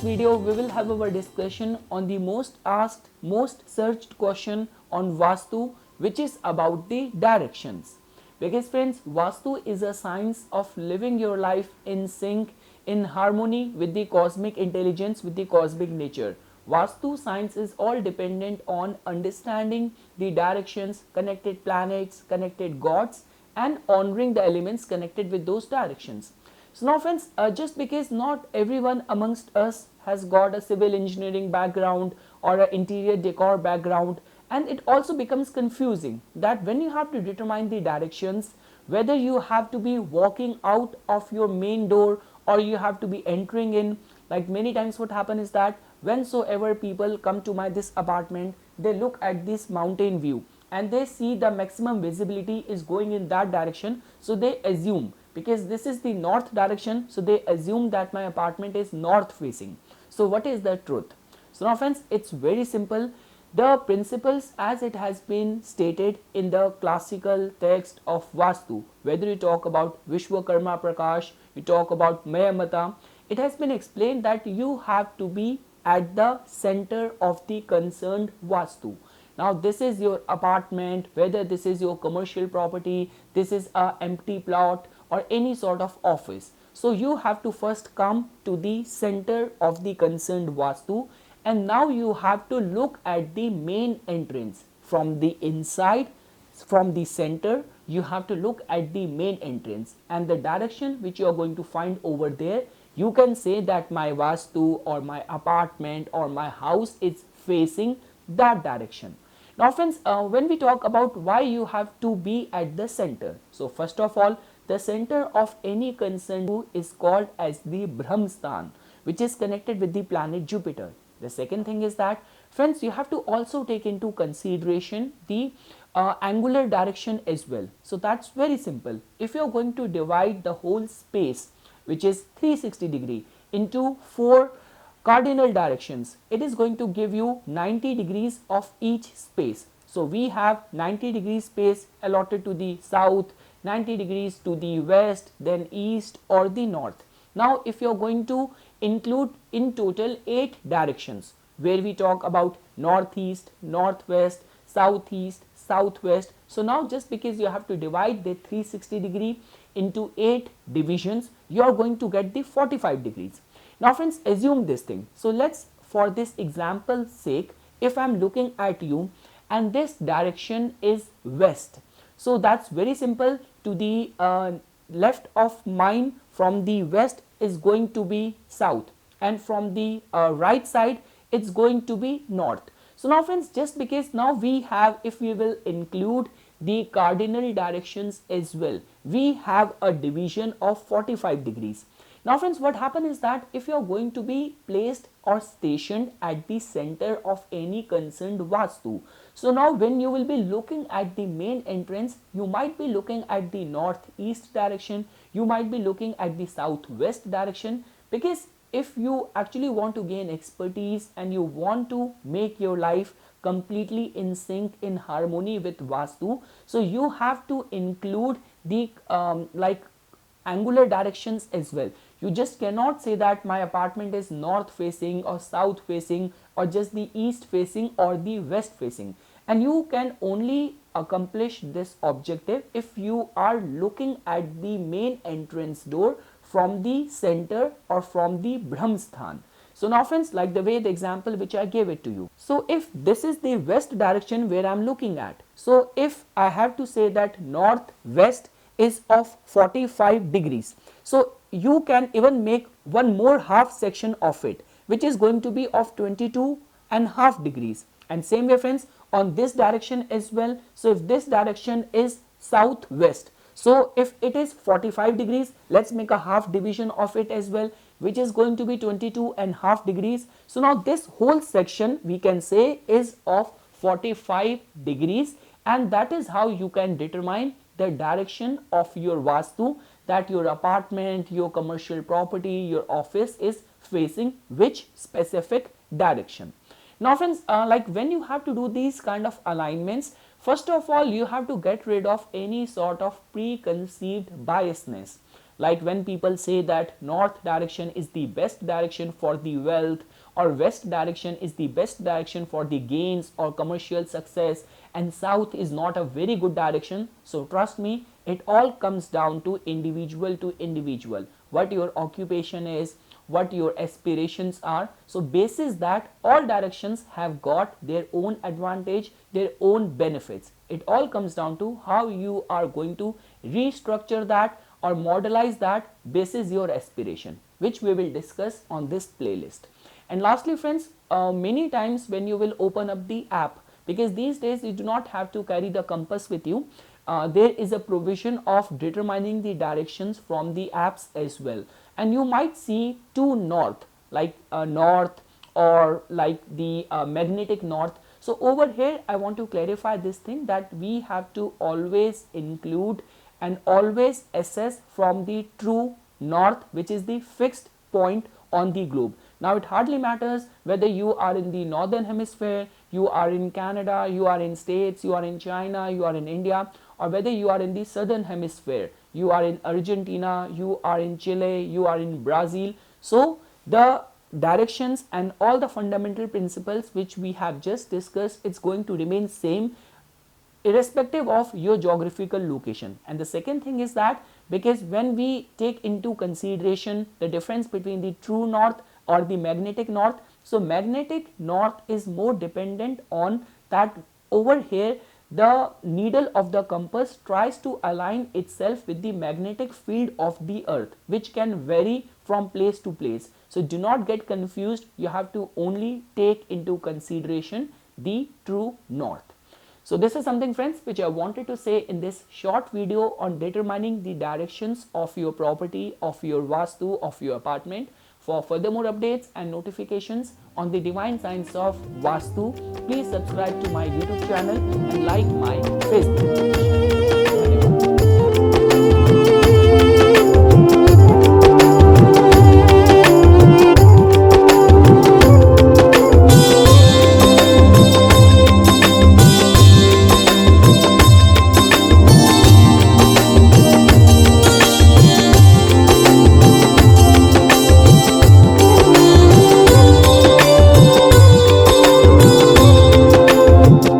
video we will have our discussion on the most asked, most searched question on Vastu, which is about the directions. Because friends, Vastu is a science of living your life in sync, in harmony with the cosmic intelligence, with the cosmic nature. Vastu science is all dependent on understanding the directions, connected planets, connected gods, and honoring the elements connected with those directions. So now friends, just because not everyone amongst us has got a civil engineering background or an interior decor background, and it also becomes confusing that when you have to determine the directions, whether you have to be walking out of your main door or you have to be entering in. Like many times what happens is that whensoever people come to my this apartment, they look at this mountain view and they see the maximum visibility is going in that direction, so they assume, because this is the north direction, so they assume that my apartment is north facing. So what is the truth? So now friends, it's very simple. The principles as it has been stated in the classical text of Vastu, whether you talk about Vishwakarma Prakash, you talk about Mayamata, it has been explained that you have to be at the center of the concerned Vastu. Now this is your apartment, whether this is your commercial property, this is a empty plot or any sort of office. So you have to first come to the center of the concerned Vastu, and now you have to look at the main entrance from the inside. From the center you have to look at the main entrance, and the direction which you are going to find over there, you can say that my Vastu or my apartment or my house is facing that direction. Now friends, when we talk about why you have to be at the center, so first of all, the center of any concerned is called as the Brahmasthan, which is connected with the planet Jupiter. The second thing is that, friends, you have to also take into consideration the angular direction as well. So that's very simple. If you are going to divide the whole space, which is 360 degree, into 4 cardinal directions, it is going to give you 90 degrees of each space. So we have 90 degrees space allotted to the south, 90 degrees to the west, then east or the north. Now if you are going to include in total 8 directions, where we talk about northeast, northwest, southeast, southwest. So now just because you have to divide the 360 degree into 8 divisions, you are going to get the 45 degrees. Now friends, assume this thing. So let's, for this example's sake, if I am looking at you and this direction is west, so that's very simple. To the left of mine from the west is going to be south, and from the right side it's going to be north. So now friends, just because now we have, if we will include the cardinal directions as well, we have a division of 45 degrees. Now friends, what happens is that if you are going to be placed or stationed at the center of any concerned Vastu, so now when you will be looking at the main entrance, you might be looking at the northeast direction, you might be looking at the southwest direction, because if you actually want to gain expertise and you want to make your life completely in sync, in harmony with Vastu, so you have to include the like angular directions as well. You just cannot say that my apartment is north facing or south facing or just the east facing or the west facing, and you can only accomplish this objective if you are looking at the main entrance door from the center or from the Brahmasthan. So now friends, like the way the example which I gave it to you, so if this is the west direction where I am looking at, so if I have to say that northwest is of 45 degrees, so you can even make one more half section of it, which is going to be of 22.5 degrees. And same way friends, on this direction as well, so if this direction is southwest, so if it is 45 degrees, let's make a half division of it as well, which is going to be 22.5 degrees. So now this whole section we can say is of 45 degrees, and that is how you can determine the direction of your Vastu, that your apartment, your commercial property, your office is facing which specific direction. Now friends, like when you have to do these kind of alignments, first of all you have to get rid of any sort of preconceived biasness. Like when people say that north direction is the best direction for the wealth, or west direction is the best direction for the gains or commercial success, and south is not a very good direction. So trust me, it all comes down to individual, what your occupation is, what your aspirations are. So basis that, all directions have got their own advantage, their own benefits. It all comes down to how you are going to restructure that or modelize that basis your aspiration, which we will discuss on this playlist. And lastly friends, many times when you will open up the app, because these days you do not have to carry the compass with you, there is a provision of determining the directions from the apps as well, and you might see two north, like north, or like the magnetic north. So over here I want to clarify this thing, that we have to always include and always assess from the true north, which is the fixed point on the globe. Now it hardly matters whether you are in the northern hemisphere, you are in Canada, you are in States, you are in China, you are in India, or whether you are in the southern hemisphere, you are in Argentina, you are in Chile, you are in Brazil. So the directions and all the fundamental principles which we have just discussed, it's going to remain same irrespective of your geographical location. And the second thing is that, because when we take into consideration the difference between the true north or the magnetic north, so magnetic north is more dependent on that over here the needle of the compass tries to align itself with the magnetic field of the earth, which can vary from place to place. So do not get confused, you have to only take into consideration the true north. So this is something friends which I wanted to say in this short video on determining the directions of your property, of your Vastu, of your apartment. For further more updates and notifications on the divine science of Vastu, please subscribe to my YouTube channel and like my Facebook page.